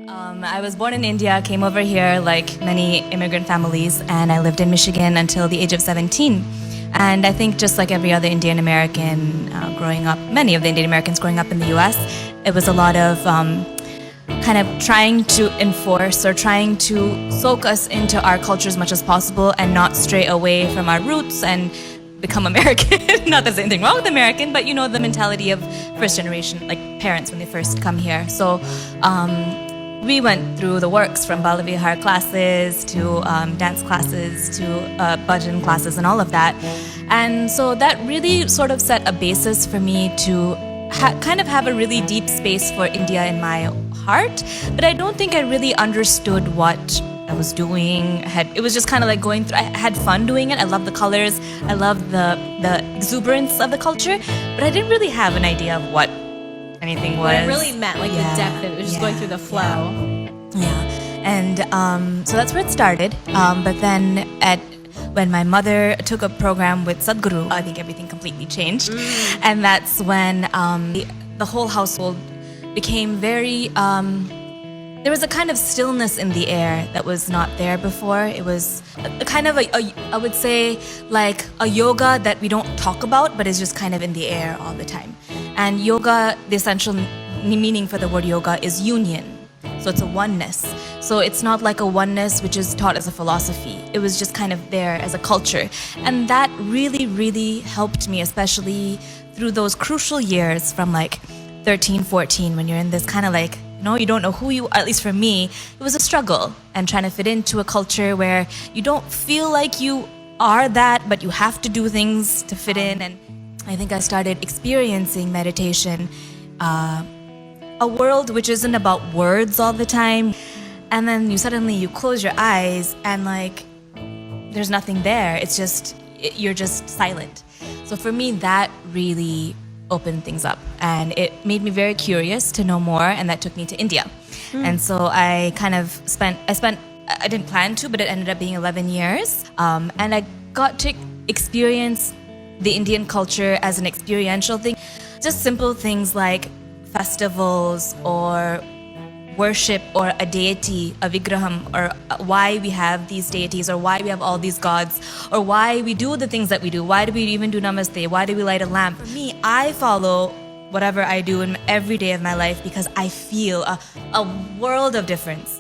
I was born in India, came over here like many immigrant families, and I lived in Michigan until the age of 17. And I think just like every other Indian American growing up, many of the Indian Americans growing up in the US, it was a lot of kind of trying to enforce or trying to soak us into our culture as much as possible and not stray away from our roots and become American. Not that there's anything wrong with American, but you know, the mentality of first generation, like parents when they first come here. So we went through the works from Blvd classes to dance classes to bhajan classes and all of that. And so that really sort of set a basis for me to kind of have a really deep space for India in my heart. But I don't think I really understood what I was doing. It was just kind of like going through. I had fun doing it. I loved the colors. I loved the exuberance of the culture. But I didn't really have an idea of what anything was. What it really meant, like the depth of it. It was just going through the flow. And so that's where it started. But then when my mother took a program with Sadhguru, I think everything completely changed. And that's when the whole household became very... there was a kind of stillness in the air that was not there before. It was a kind of I would say, like a yoga that we don't talk about, but is just kind of in the air all the time. And yoga, the essential meaning for the word yoga is union. So it's a oneness. So it's not like a oneness which is taught as a philosophy. It was just kind of there as a culture. And that really, really helped me, especially through those crucial years from like 13, 14, when you're in this kind of like, you don't know who you are. At least for me, it was a struggle and trying to fit into a culture where you don't feel like you are that, but you have to do things to fit in. And I think I started experiencing meditation, a world which isn't about words all the time. And then you close your eyes and like, there's nothing there. It's just, you're just silent. So for me, that really opened things up, and it made me very curious to know more, and that took me to India. And so I kind of I didn't plan to, but it ended up being 11 years. And I got to experience the Indian culture as an experiential thing. Just simple things like festivals or worship or a deity, a vigraham, or why we have these deities, or why we have all these gods, or why we do the things that we do. Why do we even do namaste? Why do we light a lamp? For me, I follow whatever I do in every day of my life because I feel a world of difference.